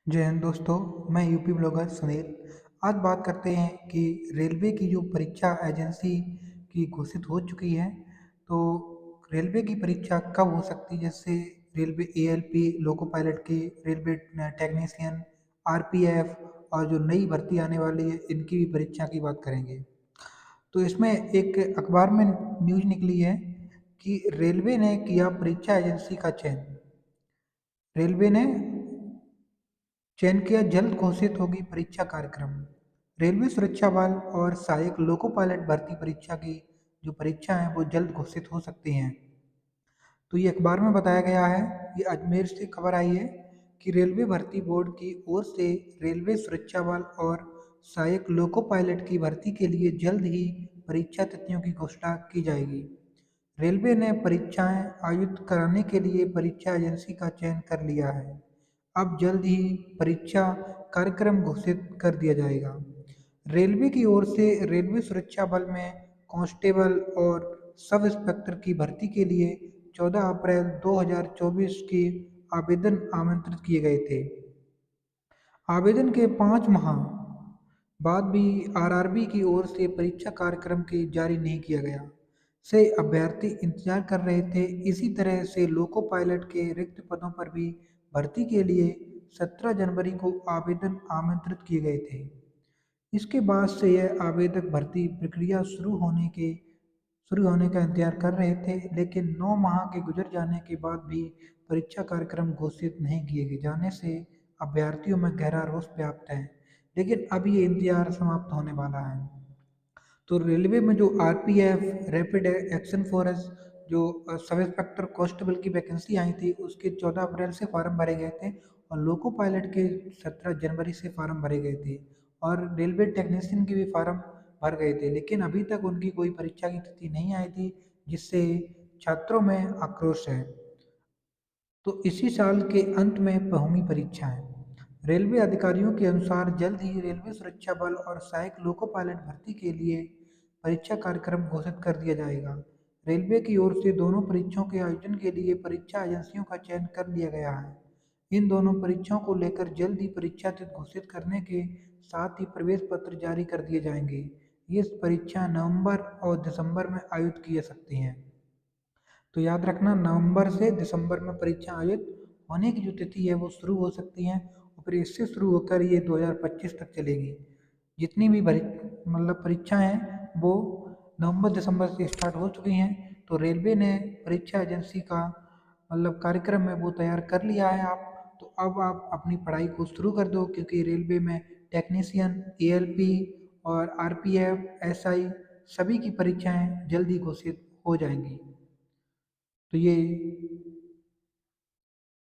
जय हिंद दोस्तों। मैं यूपी ब्लॉगर सुनील। आज बात करते हैं कि रेलवे की जो परीक्षा एजेंसी की घोषित हो चुकी है, तो रेलवे की परीक्षा कब हो सकती है। जैसे रेलवे एएलपी लोको पायलट की, रेलवे टेक्नीशियन, आरपीएफ और जो नई भर्ती आने वाली है इनकी भी परीक्षा की बात करेंगे। तो इसमें एक अखबार में न्यूज निकली है कि रेलवे ने किया परीक्षा एजेंसी का चयन। रेलवे ने चयन किया, जल्द घोषित होगी परीक्षा कार्यक्रम। रेलवे सुरक्षा बल और सहायक लोको पायलट भर्ती परीक्षा की जो परीक्षा है वो जल्द घोषित हो सकती हैं। तो ये अखबार में बताया गया है, ये अजमेर से खबर आई है कि रेलवे भर्ती बोर्ड की ओर से रेलवे सुरक्षा बल और सहायक लोको पायलट की भर्ती के लिए जल्द ही परीक्षा तिथियों की घोषणा की जाएगी। रेलवे ने परीक्षाएं आयोजित कराने के लिए परीक्षा एजेंसी का चयन कर लिया है। अब जल्द ही परीक्षा कार्यक्रम घोषित कर दिया जाएगा। रेलवे की ओर से रेलवे सुरक्षा बल में कांस्टेबल और सब इंस्पेक्टर की भर्ती के लिए 14 अप्रैल 2024 की आवेदन आमंत्रित किए गए थे। आवेदन के 5 माह बाद भी आरआरबी की ओर से परीक्षा कार्यक्रम की जारी नहीं किया गया से अभ्यर्थी इंतजार कर रहे थे। इसी तरह से लोको पायलट के रिक्त पदों पर भी भर्ती के लिए 17 जनवरी को आवेदन आमंत्रित किए गए थे। इसके बाद से यह आवेदक भर्ती प्रक्रिया शुरू होने का इंतजार कर रहे थे, लेकिन 9 माह के गुजर जाने के बाद भी परीक्षा कार्यक्रम घोषित नहीं किए गए जाने से अभ्यर्थियों में गहरा रोष व्याप्त है। लेकिन अब ये इंतजार समाप्त होने वाला है। तो रेलवे में जो आरपीएफ, रैपिड एक्शन फोर्स, जो सब इंस्पेक्टर कांस्टेबल की वैकेंसी आई थी उसके 14 अप्रैल से फॉर्म भरे गए थे और लोको पायलट के 17 जनवरी से फॉर्म भरे गए थे और रेलवे टेक्नीशियन के भी फॉर्म भर गए थे, लेकिन अभी तक उनकी कोई परीक्षा की तिथि नहीं आई थी, जिससे छात्रों में आक्रोश है। तो इसी साल के अंत में होंगी परीक्षाएं। रेलवे अधिकारियों के अनुसार जल्द ही रेलवे सुरक्षा बल और सहायक लोको पायलट भर्ती के लिए परीक्षा कार्यक्रम घोषित कर दिया जाएगा। रेलवे की ओर से दोनों परीक्षाओं के आयोजन के लिए परीक्षा एजेंसियों का चयन कर लिया गया है। इन दोनों परीक्षाओं को लेकर जल्द ही परीक्षा तिथि घोषित करने के साथ ही प्रवेश पत्र जारी कर दिए जाएंगे। ये परीक्षा नवंबर और दिसंबर में आयोजित की जा सकती हैं। तो याद रखना, नवंबर से दिसंबर में परीक्षा आयोजित होने की जो तिथि है वो शुरू हो सकती है और फिर इससे शुरू होकर ये 2025 तक चलेगी। जितनी भी परीक्षाएं हैं वो नवंबर दिसंबर से स्टार्ट हो चुकी हैं। तो रेलवे ने परीक्षा एजेंसी का कार्यक्रम है वो तैयार कर लिया है। आप तो अब आप अपनी पढ़ाई को शुरू कर दो, क्योंकि रेलवे में टेक्नीशियन, एएलपी और आरपीएफ, एसआई सभी की परीक्षाएं जल्दी घोषित हो जाएंगी। तो ये